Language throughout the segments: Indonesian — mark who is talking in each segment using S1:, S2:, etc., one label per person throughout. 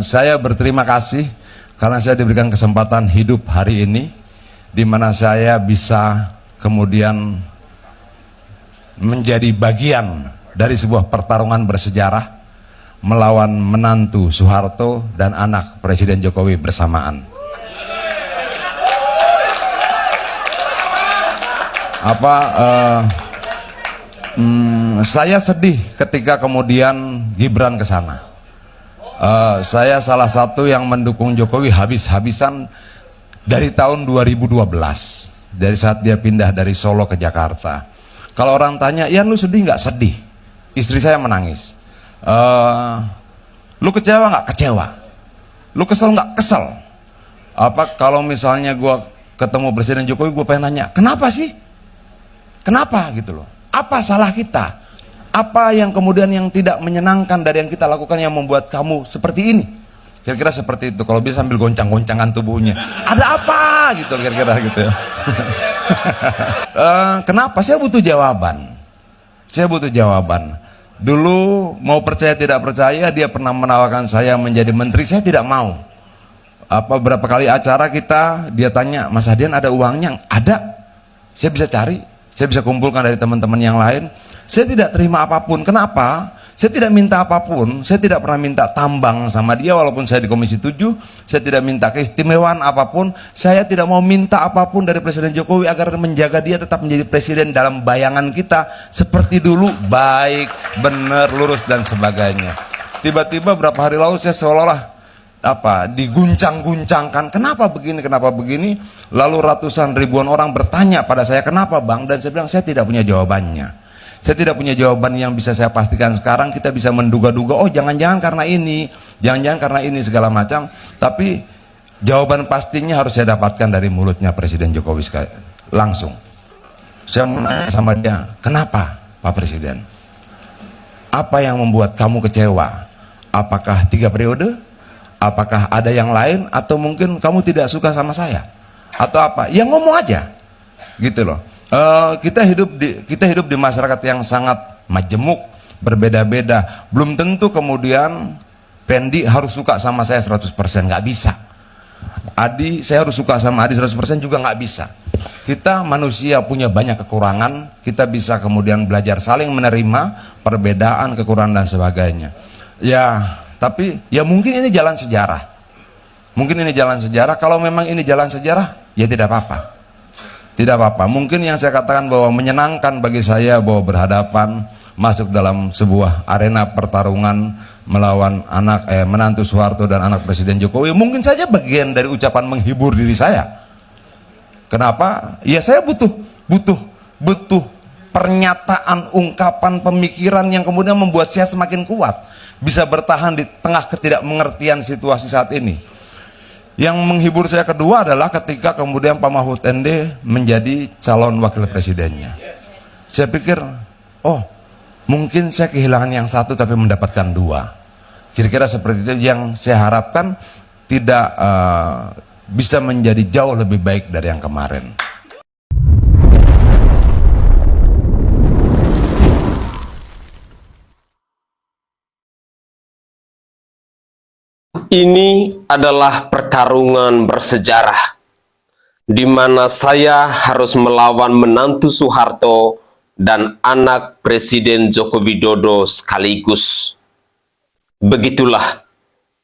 S1: Saya berterima kasih karena saya diberikan kesempatan hidup hari ini, di mana saya bisa kemudian menjadi bagian dari sebuah pertarungan bersejarah melawan menantu Soeharto dan anak Presiden Jokowi bersamaan. Saya sedih ketika kemudian Gibran ke sana. Saya salah satu yang mendukung Jokowi habis-habisan dari tahun 2012, dari saat dia pindah dari Solo ke Jakarta. Kalau orang tanya, ya lu sedih nggak? Sedih. Istri saya menangis. Lu kecewa nggak? Kecewa. Lu kesel nggak? Kesel. Kalau misalnya gue ketemu Presiden Jokowi, gue pengen nanya, kenapa sih? Kenapa gitu loh? Apa salah kita? Apa yang kemudian yang tidak menyenangkan dari yang kita lakukan yang membuat kamu seperti ini? Kira-kira seperti itu. Kalau bisa sambil goncang-goncangan tubuhnya, ada apa gitu kira-kira gitu ya. Kenapa? Saya butuh jawaban. Saya butuh jawaban. Dulu mau percaya tidak percaya, dia pernah menawarkan saya menjadi menteri, saya tidak mau. Berapa kali acara kita, dia tanya, Mas Hadian ada uangnya? Ada. Saya bisa cari, saya bisa kumpulkan dari teman-teman yang lain. Saya tidak terima apapun. Kenapa? Saya tidak minta apapun. Saya tidak pernah minta tambang sama dia walaupun saya di Komisi 7. Saya tidak minta keistimewaan apapun. Saya tidak mau minta apapun dari Presiden Jokowi agar menjaga dia tetap menjadi presiden dalam bayangan kita seperti dulu, baik, benar, lurus dan sebagainya. Tiba-tiba berapa hari lalu saya seolah-olah diguncang-guncangkan, kenapa begini, lalu ratusan ribuan orang bertanya pada saya, kenapa Bang? Dan saya bilang, saya tidak punya jawabannya. Saya tidak punya jawaban yang bisa saya pastikan sekarang. Kita bisa menduga-duga, oh jangan-jangan karena ini, jangan-jangan karena ini segala macam. Tapi jawaban pastinya harus saya dapatkan dari mulutnya Presiden Jokowi langsung. Saya menanya sama dia, kenapa Pak Presiden? Apa yang membuat kamu kecewa? Apakah 3 periode? Apakah ada yang lain? Atau mungkin kamu tidak suka sama saya? Atau apa? Ya ngomong aja, gitu loh. Kita hidup di masyarakat yang sangat majemuk, berbeda-beda. Belum tentu kemudian Pendi harus suka sama saya 100%, nggak bisa. Adi, saya harus suka sama Adi 100% juga nggak bisa. Kita manusia punya banyak kekurangan. Kita bisa kemudian belajar saling menerima perbedaan, kekurangan dan sebagainya. Ya, tapi ya mungkin ini jalan sejarah. Mungkin ini jalan sejarah. Kalau memang ini jalan sejarah, ya tidak apa-apa. Tidak apa-apa. Mungkin yang saya katakan bahwa menyenangkan bagi saya bahwa berhadapan masuk dalam sebuah arena pertarungan melawan menantu Soeharto dan anak Presiden Jokowi, mungkin saja bagian dari ucapan menghibur diri saya. Kenapa? Ya saya butuh pernyataan, ungkapan, pemikiran yang kemudian membuat saya semakin kuat, bisa bertahan di tengah ketidakmengertian situasi saat ini. Yang menghibur saya kedua adalah ketika kemudian Pak Mahfud MD menjadi calon wakil presidennya. Saya pikir, oh mungkin saya kehilangan yang satu tapi mendapatkan 2. Kira-kira seperti itu yang saya harapkan tidak bisa menjadi jauh lebih baik dari yang kemarin.
S2: Ini adalah pertarungan bersejarah di mana saya harus melawan menantu Soeharto dan anak Presiden Joko Widodo sekaligus. Begitulah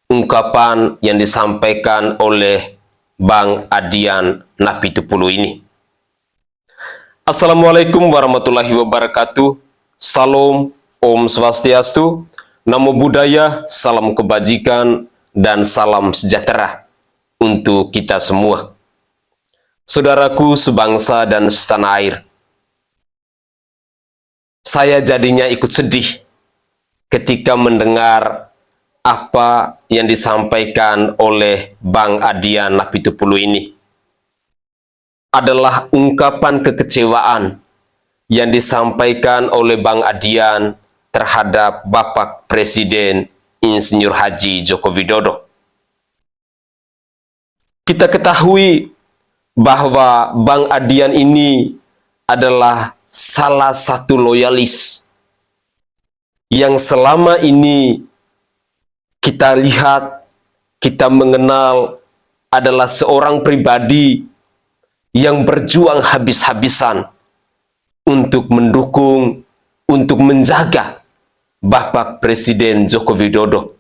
S2: ungkapan yang disampaikan oleh Bang Adian Napitupulu ini. Assalamualaikum warahmatullahi wabarakatuh. Salam, Om Swastiastu, Namo Buddhaya, salam kebajikan, dan salam sejahtera untuk kita semua. Saudaraku sebangsa dan setanah air, saya jadinya ikut sedih ketika mendengar apa yang disampaikan oleh Bang Adian Napitupulu ini. Adalah ungkapan kekecewaan yang disampaikan oleh Bang Adian terhadap Bapak Presiden Insinyur Haji Joko Widodo. Kita ketahui bahwa Bang Adian ini adalah salah satu loyalis yang selama ini kita lihat, kita mengenal adalah seorang pribadi yang berjuang habis-habisan untuk mendukung, untuk menjaga Bapak Presiden Joko Widodo.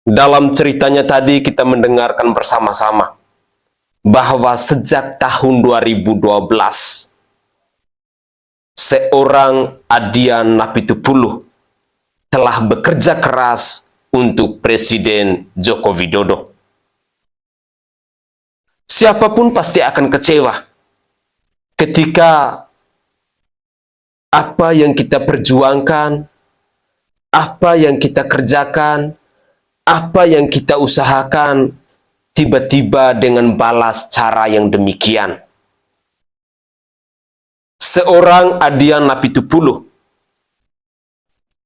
S2: Dalam ceritanya tadi kita mendengarkan bersama-sama bahwa sejak tahun 2012 seorang Adian Napitupulu telah bekerja keras untuk Presiden Joko Widodo. Siapapun pasti akan kecewa ketika apa yang kita perjuangkan, apa yang kita kerjakan, apa yang kita usahakan, tiba-tiba dengan balas cara yang demikian. Seorang Adian Napitupulu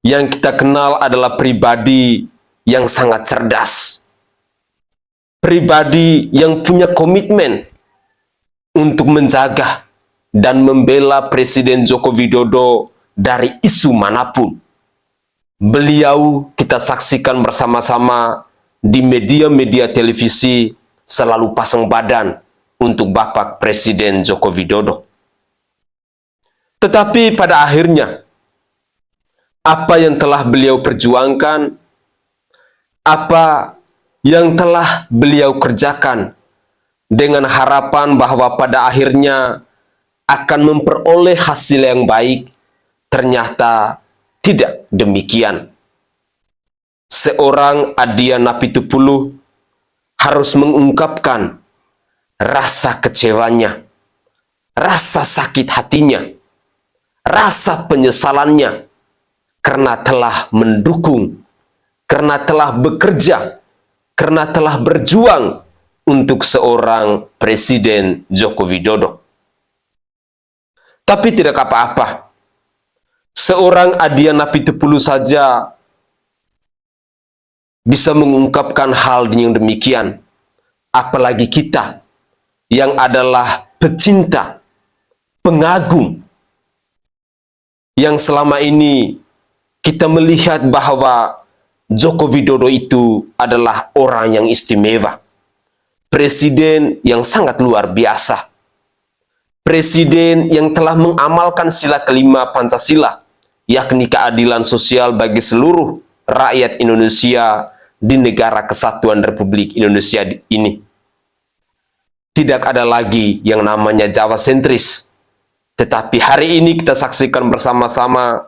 S2: yang kita kenal adalah pribadi yang sangat cerdas. Pribadi yang punya komitmen untuk menjaga dan membela Presiden Joko Widodo dari isu manapun. Beliau kita saksikan bersama-sama di media-media televisi selalu pasang badan untuk Bapak Presiden Joko Widodo. Tetapi pada akhirnya, apa yang telah beliau perjuangkan, apa yang telah beliau kerjakan dengan harapan bahwa pada akhirnya akan memperoleh hasil yang baik, ternyata tidak demikian. Seorang Adian Napitupulu harus mengungkapkan rasa kecewanya, rasa sakit hatinya, rasa penyesalannya karena telah mendukung, karena telah bekerja, karena telah berjuang untuk seorang Presiden Joko Widodo. Tapi tidak apa-apa. Seorang Adian Napitupulu saja bisa mengungkapkan hal yang demikian. Apalagi kita yang adalah pecinta, pengagum, yang selama ini kita melihat bahwa Joko Widodo itu adalah orang yang istimewa. Presiden yang sangat luar biasa. Presiden yang telah mengamalkan sila kelima Pancasila, yakni keadilan sosial bagi seluruh rakyat Indonesia di negara kesatuan Republik Indonesia ini. Tidak ada lagi yang namanya Jawa sentris. Tetapi hari ini kita saksikan bersama-sama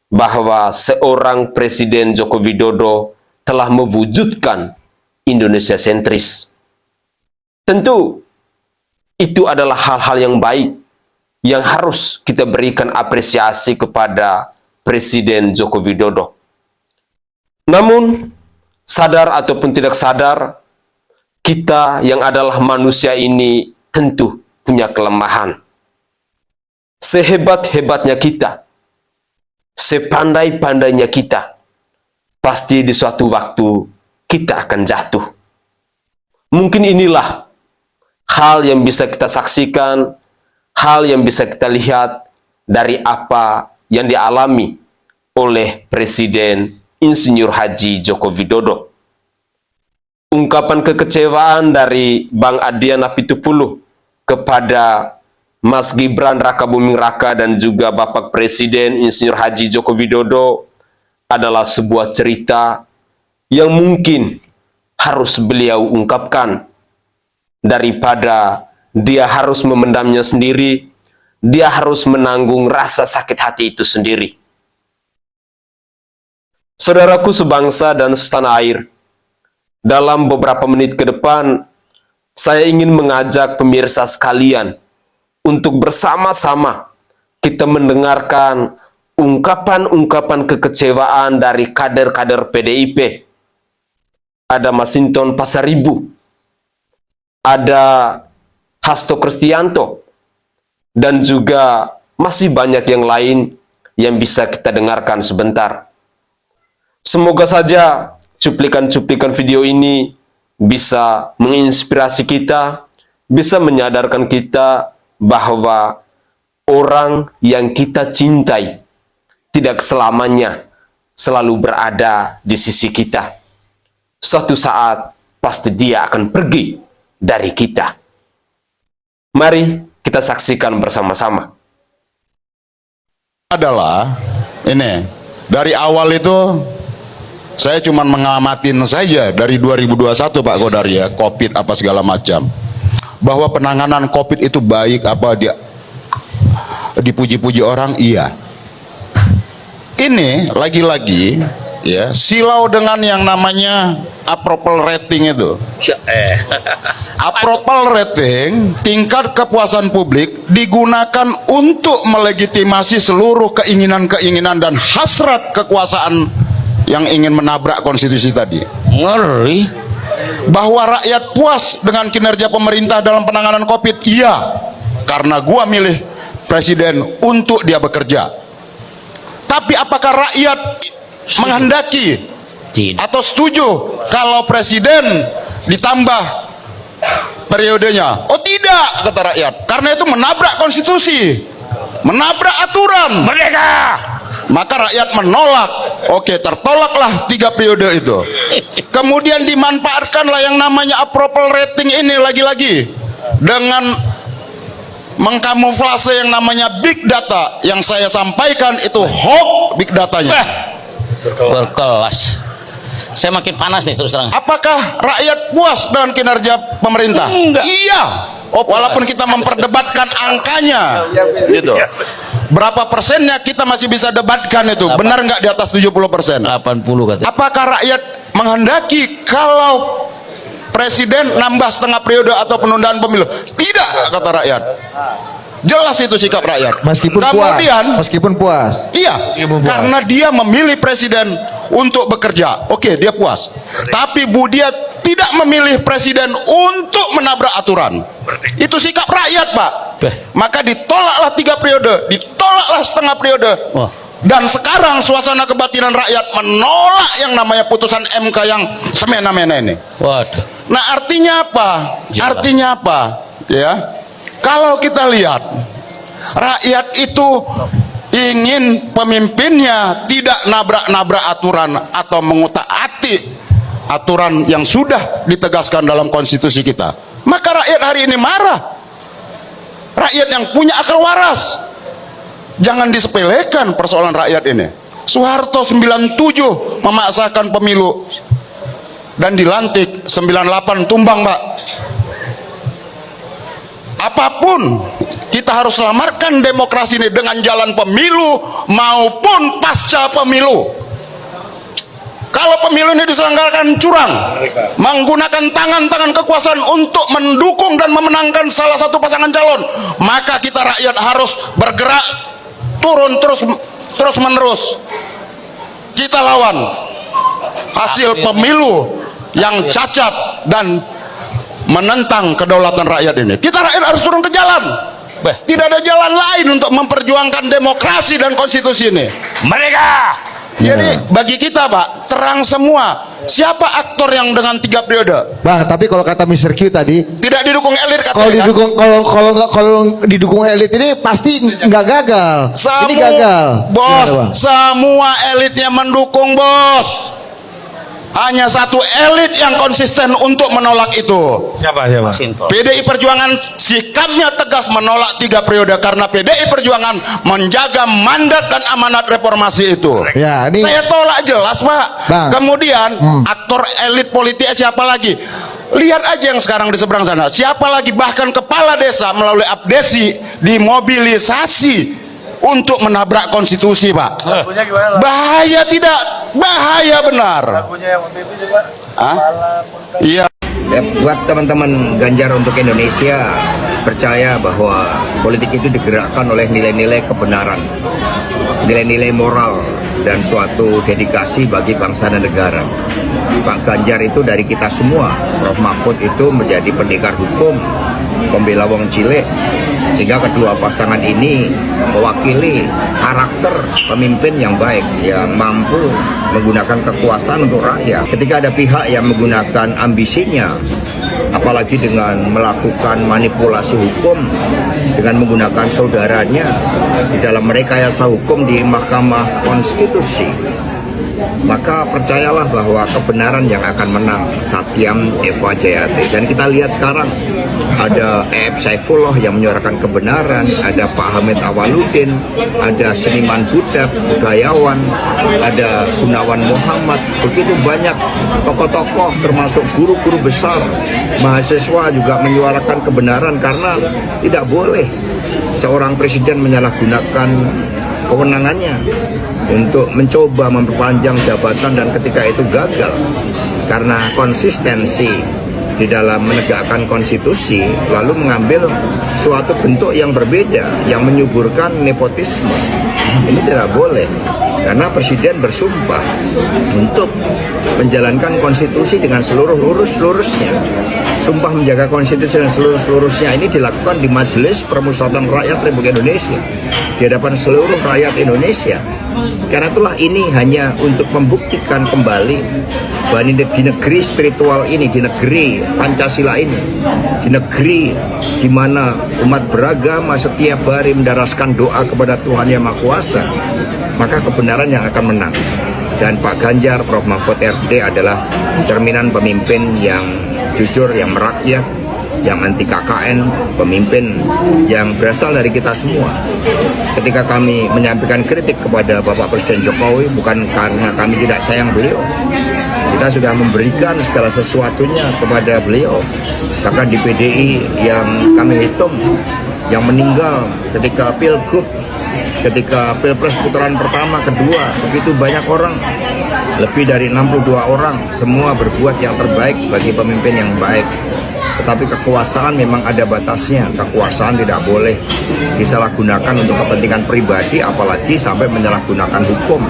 S2: bahwa seorang Presiden Joko Widodo telah mewujudkan Indonesia sentris. Tentu itu adalah hal-hal yang baik yang harus kita berikan apresiasi kepada Presiden Joko Widodo. Namun, sadar ataupun tidak sadar, kita yang adalah manusia ini tentu punya kelemahan. Sehebat-hebatnya kita, sepandai-pandainya kita, pasti di suatu waktu kita akan jatuh. Mungkin inilah hal yang bisa kita saksikan, hal yang bisa kita lihat dari apa yang dialami oleh Presiden Insinyur Haji Joko Widodo. Ungkapan kekecewaan dari Bang Adian Napitupulu kepada Mas Gibran Rakabuming Raka dan juga Bapak Presiden Insinyur Haji Joko Widodo adalah sebuah cerita yang mungkin harus beliau ungkapkan daripada dia harus memendamnya sendiri, dia harus menanggung rasa sakit hati itu sendiri. Saudaraku sebangsa dan setanah air, dalam beberapa menit ke depan, saya ingin mengajak pemirsa sekalian untuk bersama-sama kita mendengarkan ungkapan-ungkapan kekecewaan dari kader-kader PDIP. Ada Masinton Pasaribu, ada Hasto Kristianto, dan juga masih banyak yang lain yang bisa kita dengarkan sebentar. Semoga saja cuplikan-cuplikan video ini bisa menginspirasi kita, bisa menyadarkan kita bahwa orang yang kita cintai tidak selamanya selalu berada di sisi kita. Suatu saat pasti dia akan pergi dari kita. Mari kita saksikan bersama-sama.
S3: Adalah ini, dari awal itu saya cuma mengamatin saja dari 2021 Pak Godari ya, COVID apa segala macam, bahwa penanganan COVID itu baik apa, dia dipuji-puji orang, iya. Ini lagi-lagi ya, silau dengan yang namanya approval rating itu. Approval rating, tingkat kepuasan publik, digunakan untuk melegitimasi seluruh keinginan-keinginan dan hasrat kekuasaan yang ingin menabrak konstitusi tadi.
S4: Ngeri.
S3: Bahwa rakyat puas dengan kinerja pemerintah dalam penanganan COVID, iya, karena gua milih presiden untuk dia bekerja. Tapi apakah rakyat menghendaki
S4: Tidak.
S3: atau setuju kalau presiden ditambah periodenya? Oh tidak, kata rakyat, karena itu menabrak konstitusi, menabrak aturan.
S4: Merdeka.
S3: Maka rakyat menolak. Oke, tertolaklah 3 periode itu. Kemudian dimanfaatkanlah yang namanya approval rating ini lagi-lagi dengan mengkamuflase yang namanya big data. Yang saya sampaikan itu hoax big datanya.
S4: Berkelas. Saya makin panas nih terus terang.
S3: Apakah rakyat puas dengan kinerja pemerintah?
S4: Enggak.
S3: Iya. Walaupun kita memperdebatkan angkanya, gitu. Berapa persennya kita masih bisa debatkan itu. Benar nggak di atas 70%?
S4: 80 kata.
S3: Apakah rakyat menghendaki kalau presiden nambah setengah periode atau penundaan pemilu? Tidak, kata rakyat. Jelas itu sikap rakyat.
S5: Meskipun puas.
S3: Iya, karena dia memilih presiden untuk bekerja. Oke, dia puas. Tapi dia tidak memilih presiden untuk menabrak aturan. Itu sikap rakyat, Pak. Maka ditolaklah 3 periode, ditolaklah setengah periode.
S4: Wah.
S3: Dan sekarang suasana kebatinan rakyat menolak yang namanya putusan MK yang semena-mena ini.
S4: Waduh.
S3: Nah, artinya apa?
S4: Jelas.
S3: Artinya apa? Ya, kalau kita lihat rakyat itu ingin pemimpinnya tidak nabrak-nabrak aturan atau mengutak-atik aturan yang sudah ditegaskan dalam konstitusi kita, maka rakyat hari ini marah. Rakyat yang punya akal waras, jangan disepelekan persoalan rakyat ini. Soeharto 97 memaksakan pemilu dan dilantik 98 tumbang, Pak. Apapun, kita harus selamatkan demokrasi ini dengan jalan pemilu maupun pasca pemilu. Kalau pemilu ini diselenggarakan curang, menggunakan tangan-tangan kekuasaan untuk mendukung dan memenangkan salah satu pasangan calon, maka kita rakyat harus bergerak turun terus menerus. Kita lawan hasil pemilu yang cacat dan menentang kedaulatan rakyat ini. Kita rakyat harus turun ke jalan. Tidak ada jalan lain untuk memperjuangkan demokrasi dan konstitusi ini.
S4: Merdeka.
S3: Jadi bagi kita, Pak, terang semua siapa aktor yang dengan 3 periode.
S5: Bang, tapi kalau kata Mr. Q tadi,
S3: Tidak didukung elit katanya.
S5: kalau didukung kalau didukung elit ini pasti nggak gagal. Ini gagal.
S3: Bos,
S5: Gimana, Bang?
S3: semua elitnya mendukung, Bos. Hanya satu elit yang konsisten untuk menolak itu.
S4: Siapa?
S3: PDI Perjuangan sikapnya tegas menolak 3 periode karena PDI Perjuangan menjaga mandat dan amanat reformasi itu.
S5: Ya, ini
S3: Saya tolak jelas, Pak.
S5: Bang.
S3: Kemudian aktor elit politik siapa lagi? Lihat aja yang sekarang di seberang sana. Siapa lagi? Bahkan kepala desa melalui abdesi dimobilisasi untuk menabrak konstitusi, Pak. Bahaya tidak? Bahaya benar. Hah? Iya.
S6: Ya, buat teman-teman Ganjar untuk Indonesia, percaya bahwa politik itu digerakkan oleh nilai-nilai kebenaran, nilai-nilai moral, dan suatu dedikasi bagi bangsa dan negara. Pak Ganjar itu dari kita semua. Prof Mahfud itu menjadi pendekar hukum, pembela wong cilik, sehingga kedua pasangan ini mewakili karakter pemimpin yang baik, yang mampu menggunakan kekuasaan untuk rakyat. Ketika ada pihak yang menggunakan ambisinya, apalagi dengan melakukan manipulasi hukum dengan menggunakan saudaranya di dalam merekayasa hukum di Mahkamah Konstitusi, maka percayalah bahwa kebenaran yang akan menang. Satyam Eva Jayate. Dan kita lihat sekarang ada E.F. Saifullah yang menyuarakan kebenaran, ada Pak Hamid Awaludin, ada seniman budak, budayawan, ada Gunawan Muhammad, begitu banyak tokoh-tokoh termasuk guru-guru besar, mahasiswa juga menyuarakan kebenaran karena tidak boleh seorang presiden menyalahgunakan kewenangannya untuk mencoba memperpanjang jabatan dan ketika itu gagal karena konsistensi di dalam menegakkan konstitusi lalu mengambil suatu bentuk yang berbeda yang menyuburkan nepotisme. Ini tidak boleh karena presiden bersumpah untuk menjalankan konstitusi dengan seluruh lurusnya. Sumpah menjaga konstitusi dan seluruhnya ini dilakukan di Majelis Permusyawaratan Rakyat Republik Indonesia di hadapan seluruh rakyat Indonesia. Karena itulah ini hanya untuk membuktikan kembali bahwa di negeri spiritual ini, di negeri Pancasila ini, di negeri di mana umat beragama setiap hari mendaraskan doa kepada Tuhan Yang Maha Kuasa, maka kebenaran yang akan menang. Dan Pak Ganjar, Prof. Mahfud RD adalah cerminan pemimpin yang jujur, yang merakyat, yang anti KKN, pemimpin yang berasal dari kita semua. Ketika kami menyampaikan kritik kepada Bapak Presiden Jokowi, bukan karena kami tidak sayang beliau. Kita sudah memberikan segala sesuatunya kepada beliau. Bahkan di PDI yang kami hitung, yang meninggal ketika Pilgub, ketika Pilpres putaran pertama, kedua, begitu banyak orang, lebih dari 62 orang, semua berbuat yang terbaik bagi pemimpin yang baik. Tetapi kekuasaan memang ada batasnya. Kekuasaan tidak boleh disalahgunakan untuk kepentingan pribadi, apalagi sampai menyalahgunakan hukum.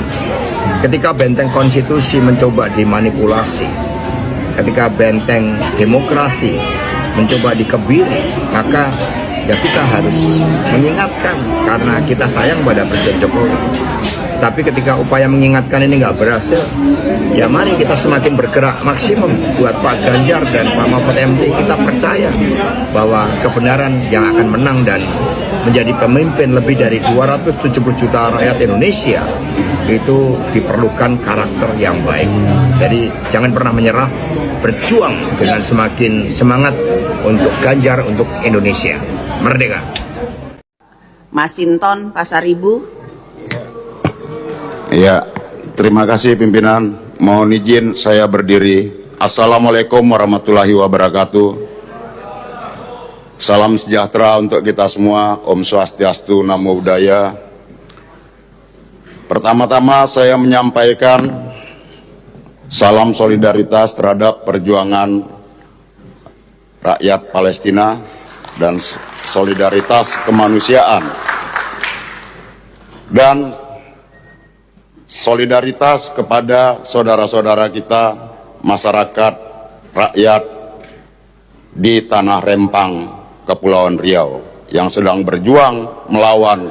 S6: Ketika benteng konstitusi mencoba dimanipulasi, ketika benteng demokrasi mencoba dikebiri, maka ya kita harus mengingatkan karena kita sayang pada Presiden Jokowi. Tapi ketika upaya mengingatkan ini nggak berhasil, ya mari kita semakin bergerak maksimum buat Pak Ganjar dan Pak Mahfud MD. Kita percaya bahwa kebenaran yang akan menang dan menjadi pemimpin lebih dari 270 juta rakyat Indonesia itu diperlukan karakter yang baik. Jadi jangan pernah menyerah, berjuang dengan semakin semangat untuk Ganjar, untuk Indonesia. Merdeka.
S7: Masinton Pasaribu.
S3: Ya, terima kasih pimpinan. Mohon izin saya berdiri. Assalamualaikum warahmatullahi wabarakatuh. Salam sejahtera untuk kita semua. Om Swastiastu, Namo Buddhaya. Pertama-tama saya menyampaikan salam solidaritas terhadap perjuangan rakyat Palestina dan solidaritas kemanusiaan. Dan solidaritas kepada saudara-saudara kita, masyarakat, rakyat di Tanah Rempang, Kepulauan Riau, yang sedang berjuang melawan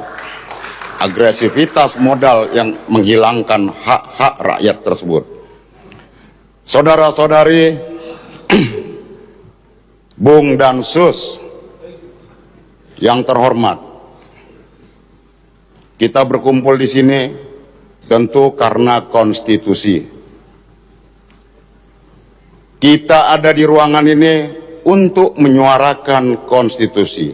S3: agresivitas modal yang menghilangkan hak-hak rakyat tersebut. Saudara-saudari, Bung dan Sus yang terhormat, kita berkumpul di sini tentu karena konstitusi. Kita ada di ruangan ini untuk menyuarakan konstitusi.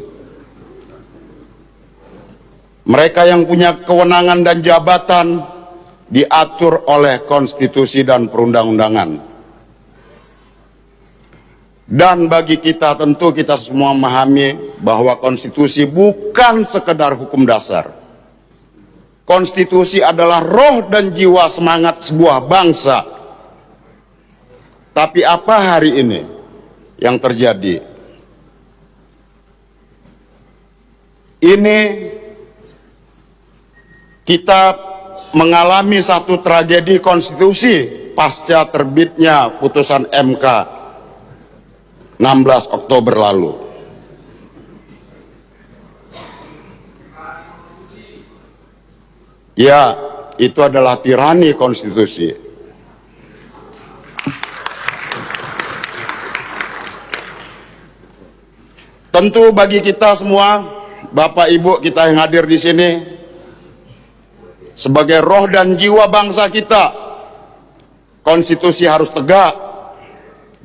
S3: Mereka yang punya kewenangan dan jabatan diatur oleh konstitusi dan perundang-undangan. Dan bagi kita tentu kita semua memahami bahwa konstitusi bukan sekedar hukum dasar. Konstitusi adalah roh dan jiwa semangat sebuah bangsa. Tapi apa hari ini yang terjadi? Ini kita mengalami satu tragedi konstitusi pasca terbitnya putusan MK 16 Oktober lalu. Ya, itu adalah tirani konstitusi. Tentu bagi kita semua, Bapak Ibu kita yang hadir di sini, sebagai roh dan jiwa bangsa kita, konstitusi harus tegak.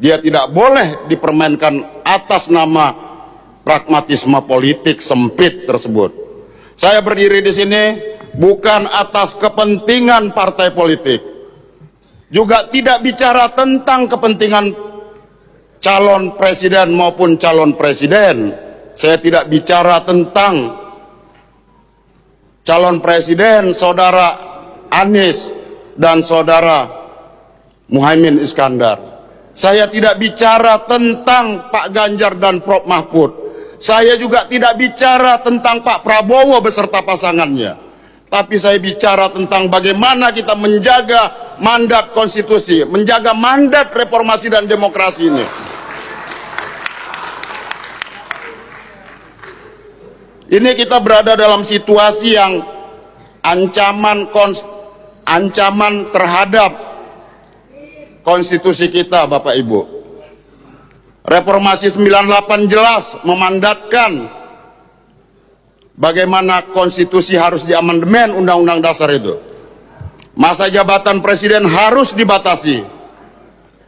S3: Dia tidak boleh dipermainkan atas nama pragmatisme politik sempit tersebut. Saya berdiri di sini bukan atas kepentingan partai politik, juga tidak bicara tentang kepentingan calon presiden maupun calon presiden. Saya tidak bicara tentang calon presiden saudara Anies dan saudara Muhaimin Iskandar. Saya tidak bicara tentang Pak Ganjar dan Prof Mahfud. Saya juga tidak bicara tentang Pak Prabowo beserta pasangannya. Tapi saya bicara tentang bagaimana kita menjaga mandat konstitusi, menjaga mandat reformasi dan demokrasi ini. Ini kita berada dalam situasi yang ancaman terhadap konstitusi kita, Bapak Ibu. Reformasi 98 jelas memandatkan bagaimana konstitusi harus diamandemen undang-undang dasar itu. Masa jabatan presiden harus dibatasi.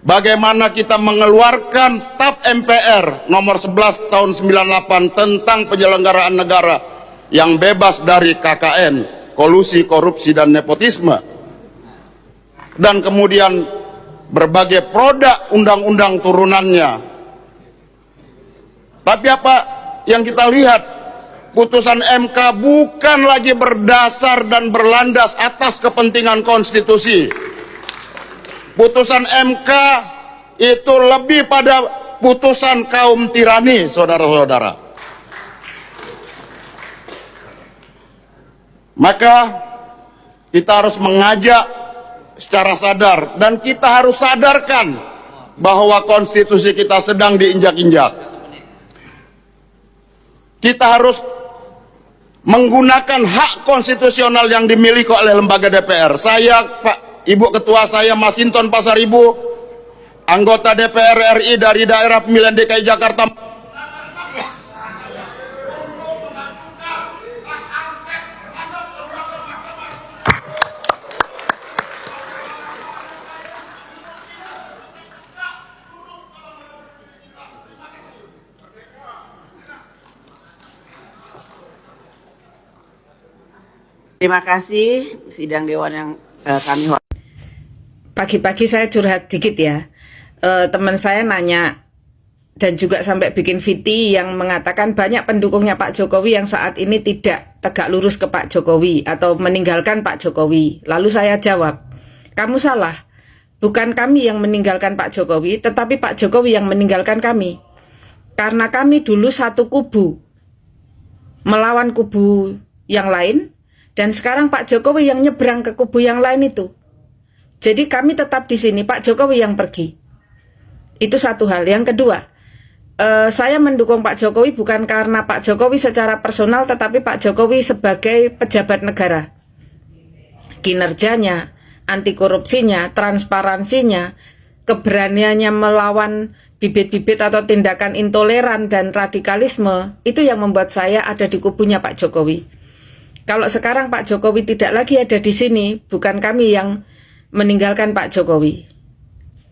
S3: Bagaimana kita mengeluarkan TAP MPR nomor 11 tahun 98 tentang penyelenggaraan negara yang bebas dari KKN, kolusi, korupsi, dan nepotisme. Dan kemudian berbagai produk undang-undang turunannya. Tapi apa yang kita lihat? Putusan MK bukan lagi berdasar dan berlandas atas kepentingan konstitusi. Putusan MK itu lebih pada putusan kaum tirani, saudara-saudara. Maka kita harus mengajak secara sadar, dan kita harus sadarkan bahwa konstitusi kita sedang diinjak-injak. Kita harus menggunakan hak konstitusional yang dimiliki oleh lembaga DPR. Saya, Pak Ibu Ketua, saya Masinton Pasaribu, anggota DPR RI dari daerah pemilihan DKI Jakarta.
S7: Terima kasih sidang dewan yang kami hormati.
S8: Pagi-pagi saya curhat dikit ya. Teman saya nanya dan juga sampai bikin VT yang mengatakan banyak pendukungnya Pak Jokowi yang saat ini tidak tegak lurus ke Pak Jokowi atau meninggalkan Pak Jokowi. Lalu saya jawab, kamu salah. Bukan kami yang meninggalkan Pak Jokowi, tetapi Pak Jokowi yang meninggalkan kami. Karena kami dulu satu kubu melawan kubu yang lain. Dan sekarang Pak Jokowi yang nyebrang ke kubu yang lain itu. Jadi kami tetap di sini, Pak Jokowi yang pergi. Itu satu hal. Yang kedua, saya mendukung Pak Jokowi bukan karena Pak Jokowi secara personal, tetapi Pak Jokowi sebagai pejabat negara. Kinerjanya, anti korupsinya, transparansinya, keberaniannya melawan bibit-bibit atau tindakan intoleran dan radikalisme, itu yang membuat saya ada di kubunya Pak Jokowi. Kalau sekarang Pak Jokowi tidak lagi ada di sini, bukan kami yang meninggalkan Pak Jokowi.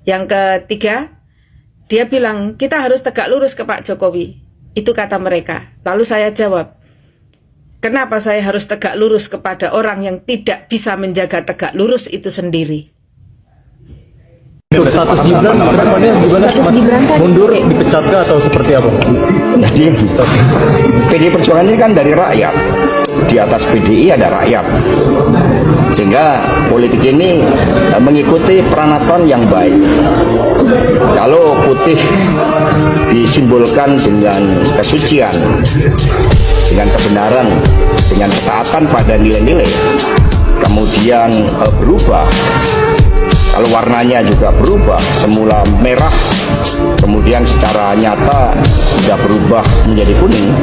S8: Yang ketiga, dia bilang kita harus tegak lurus ke Pak Jokowi. Itu kata mereka. Lalu saya jawab, kenapa saya harus tegak lurus kepada orang yang tidak bisa menjaga tegak lurus itu sendiri?
S5: Untuk status Gibran, gimana? Mundur, dipecat atau seperti apa?
S6: Jadi PDI Perjuangan ini kan dari rakyat. Di atas PDI ada rakyat. Sehingga politik ini mengikuti peranatan yang baik. Kalau putih disimbolkan dengan kesucian, dengan kebenaran, dengan ketaatan pada nilai-nilai, kemudian berubah. Kalau warnanya juga berubah, semula merah, kemudian secara nyata sudah berubah menjadi kuning,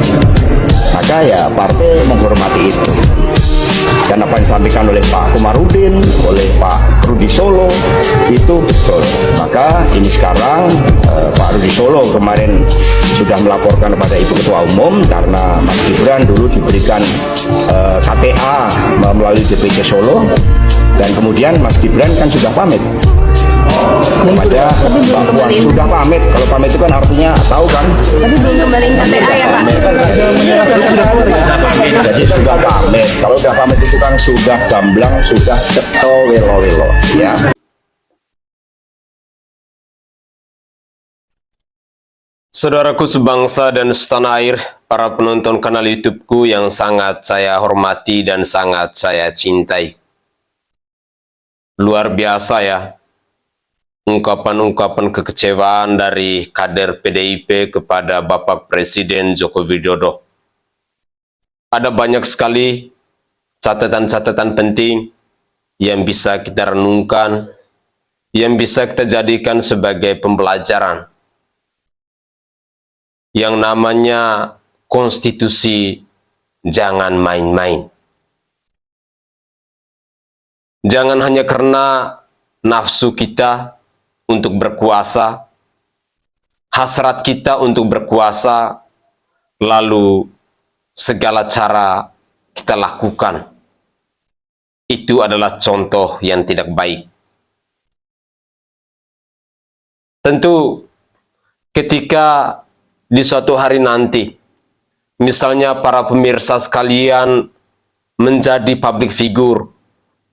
S6: maka ya partai menghormati itu. Dan apa yang disampaikan oleh Pak Komarudin, oleh Pak Rudi Solo, itu betul. Maka ini sekarang Pak Rudi Solo kemarin sudah melaporkan kepada Ibu Ketua Umum karena Mas Gibran dulu diberikan KTA melalui DPC Solo, dan kemudian Mas Gibran kan sudah pamit remaja bahwa sudah pamit. Kalau pamit itu kan artinya tahu kan?
S7: Tapi belum kembaliin KTA ya Pak?
S6: Jadi sudah pamit. Kalau sudah pamit itu kan sudah gamblang, sudah cetol welo-welo, ya.
S2: Saudaraku sebangsa dan setanah air, para penonton kanal YouTube-ku yang sangat saya hormati dan sangat saya cintai. Luar biasa ya, ungkapan-ungkapan kekecewaan dari kader PDIP kepada Bapak Presiden Joko Widodo. Ada banyak sekali catatan-catatan penting yang bisa kita renungkan, yang bisa kita jadikan sebagai pembelajaran. Yang namanya konstitusi jangan main-main. Jangan hanya karena nafsu kita untuk berkuasa, hasrat kita untuk berkuasa, lalu segala cara kita lakukan. Itu adalah contoh yang tidak baik. Tentu ketika di suatu hari nanti, misalnya para pemirsa sekalian menjadi public figure,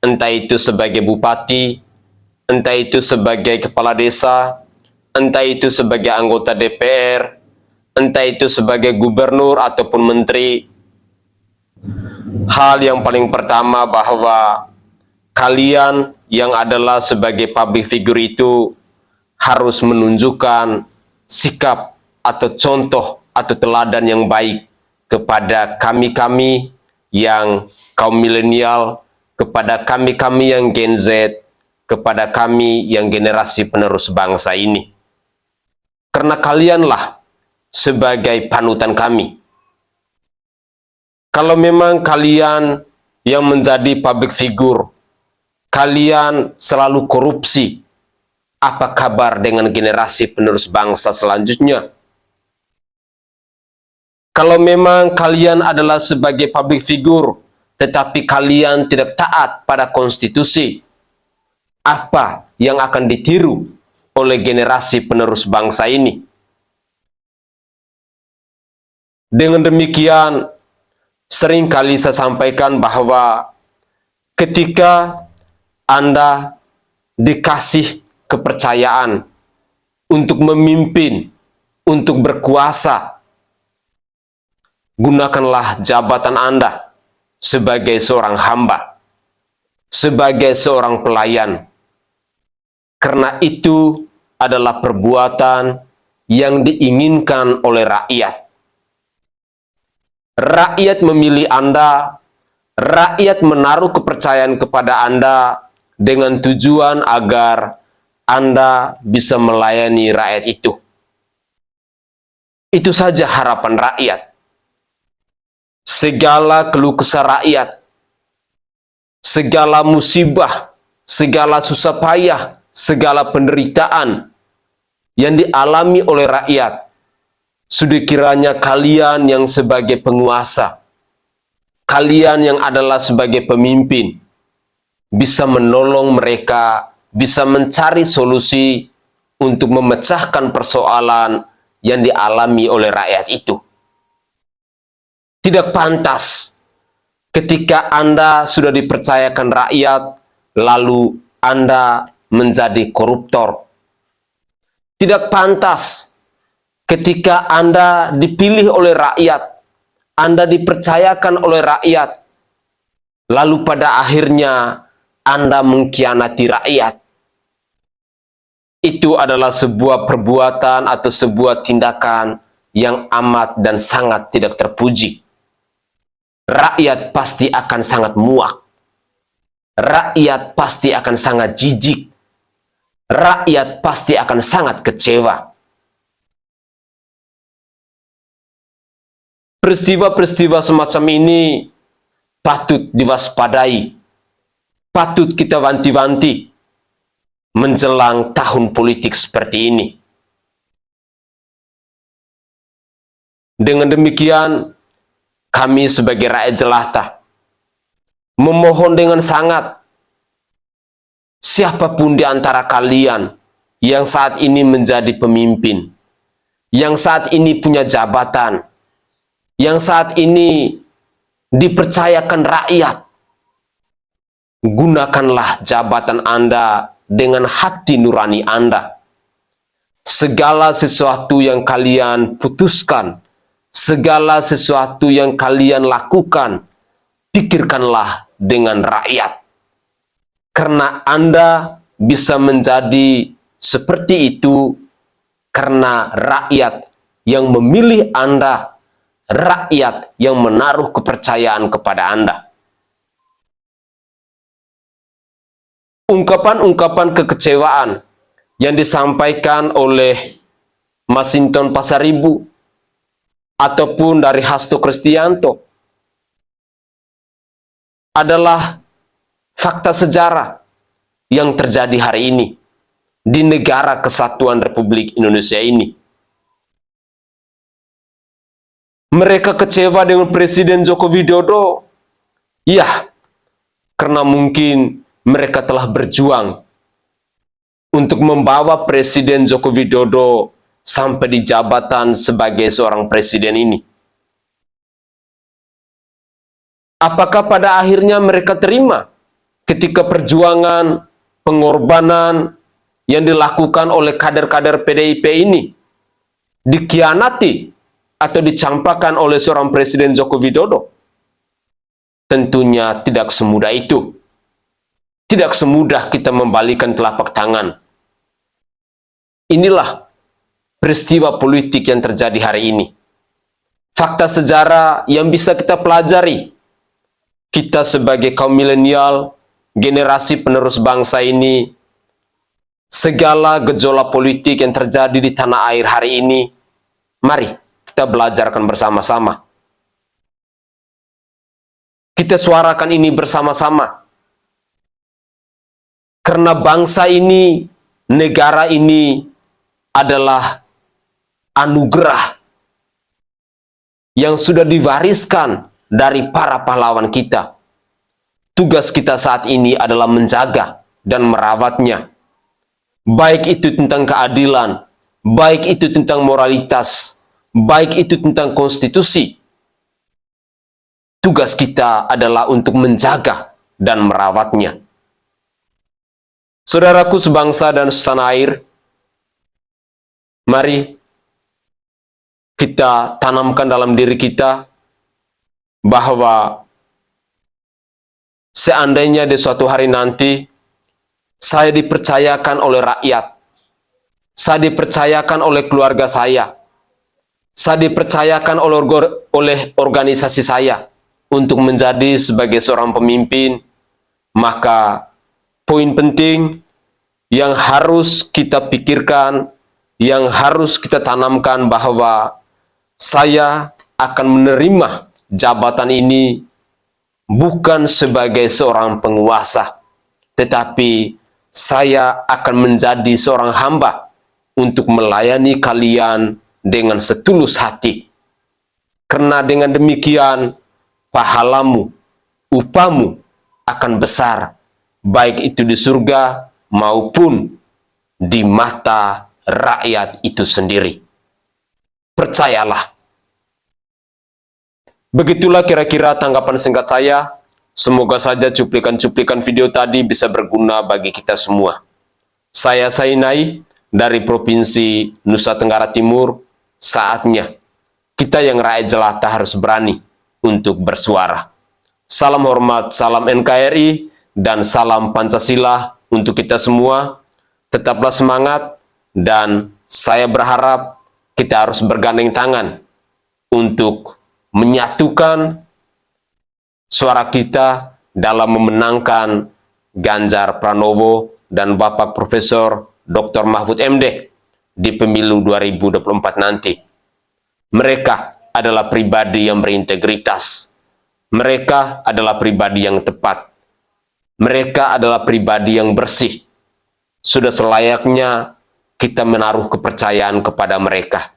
S2: entah itu sebagai bupati, entah itu sebagai kepala desa, entah itu sebagai anggota DPR, entah itu sebagai gubernur ataupun menteri. Hal yang paling pertama bahwa kalian yang adalah sebagai public figure itu harus menunjukkan sikap atau contoh atau teladan yang baik kepada kami-kami yang kaum milenial, kepada kami-kami yang Gen Z, kepada kami yang generasi penerus bangsa ini. Karena kalianlah sebagai panutan kami. Kalau memang kalian yang menjadi public figure, kalian selalu korupsi, apa kabar dengan generasi penerus bangsa selanjutnya? Kalau memang kalian adalah sebagai public figure, tetapi kalian tidak taat pada konstitusi, apa yang akan ditiru oleh generasi penerus bangsa ini? Dengan demikian, sering kali saya sampaikan bahwa ketika Anda dikasih kepercayaan untuk memimpin, untuk berkuasa, gunakanlah jabatan Anda sebagai seorang hamba, sebagai seorang pelayan. Karena itu adalah perbuatan yang diinginkan oleh rakyat. Rakyat memilih Anda, rakyat menaruh kepercayaan kepada Anda dengan tujuan agar Anda bisa melayani rakyat itu. Itu saja harapan rakyat. Segala keluh kesah rakyat, segala musibah, segala susah payah, segala penderitaan yang dialami oleh rakyat, sudah kiranya kalian yang sebagai penguasa, kalian yang adalah sebagai pemimpin, bisa menolong mereka, bisa mencari solusi untuk memecahkan persoalan yang dialami oleh rakyat itu. Tidak pantas ketika Anda sudah dipercayakan rakyat, lalu Anda menjadi koruptor. Tidak pantas ketika Anda dipilih oleh rakyat, Anda dipercayakan oleh rakyat, lalu pada akhirnya Anda mengkhianati rakyat. Itu adalah sebuah perbuatan atau sebuah tindakan yang amat dan sangat tidak terpuji. Rakyat pasti akan sangat muak. Rakyat pasti akan sangat jijik. Rakyat pasti akan sangat kecewa. Peristiwa-peristiwa semacam ini patut diwaspadai, patut kita wanti-wanti menjelang tahun politik seperti ini. Dengan demikian, kami sebagai rakyat jelata memohon dengan sangat, siapapun di antara kalian yang saat ini menjadi pemimpin, yang saat ini punya jabatan, yang saat ini dipercayakan rakyat, gunakanlah jabatan Anda dengan hati nurani Anda. Segala sesuatu yang kalian putuskan, segala sesuatu yang kalian lakukan, pikirkanlah dengan rakyat. Karena Anda bisa menjadi seperti itu karena rakyat yang memilih Anda, rakyat yang menaruh kepercayaan kepada Anda. Ungkapan-ungkapan kekecewaan yang disampaikan oleh Masinton Pasaribu ataupun dari Hasto Kristianto adalah fakta sejarah yang terjadi hari ini di negara kesatuan Republik Indonesia ini. Mereka kecewa dengan Presiden Joko Widodo, ya, karena mungkin mereka telah berjuang untuk membawa Presiden Joko Widodo sampai di jabatan sebagai seorang presiden ini. Apakah pada akhirnya mereka terima ketika perjuangan, pengorbanan yang dilakukan oleh kader-kader PDIP ini dikhianati atau dicampakkan oleh seorang Presiden Joko Widodo? Tentunya tidak semudah itu. Tidak semudah kita membalikan telapak tangan. Inilah peristiwa politik yang terjadi hari ini. Fakta sejarah yang bisa kita pelajari. Kita sebagai kaum milenial, generasi penerus bangsa ini, segala gejolak politik yang terjadi di tanah air hari ini, mari kita belajarkan bersama-sama. Kita suarakan ini bersama-sama. Karena bangsa ini, negara ini adalah anugerah yang sudah diwariskan dari para pahlawan kita. Tugas kita saat ini adalah menjaga dan merawatnya. Baik itu tentang keadilan, baik itu tentang moralitas, baik itu tentang konstitusi. Tugas kita adalah untuk menjaga dan merawatnya. Saudaraku sebangsa dan setanah air, mari kita tanamkan dalam diri kita bahwa seandainya di suatu hari nanti saya dipercayakan oleh rakyat, saya dipercayakan oleh keluarga saya dipercayakan oleh organisasi saya untuk menjadi sebagai seorang pemimpin, maka poin penting yang harus kita pikirkan, yang harus kita tanamkan bahwa saya akan menerima jabatan ini bukan sebagai seorang penguasa, tetapi saya akan menjadi seorang hamba untuk melayani kalian dengan setulus hati. Karena dengan demikian, pahalamu, upamu akan besar, baik itu di surga maupun di mata rakyat itu sendiri. Percayalah. Begitulah kira-kira tanggapan singkat saya. Semoga saja cuplikan-cuplikan video tadi bisa berguna bagi kita semua. Saya Sainai dari Provinsi Nusa Tenggara Timur. Saatnya kita yang rakyat jelata harus berani untuk bersuara. Salam hormat, salam NKRI, dan salam Pancasila untuk kita semua. Tetaplah semangat, dan saya berharap kita harus bergandeng tangan untuk menyatukan suara kita dalam memenangkan Ganjar Pranowo dan Bapak Profesor Dr. Mahfud MD di pemilu 2024 nanti. Mereka adalah pribadi yang berintegritas. Mereka adalah pribadi yang tepat. Mereka adalah pribadi yang bersih. Sudah selayaknya kita menaruh kepercayaan kepada mereka.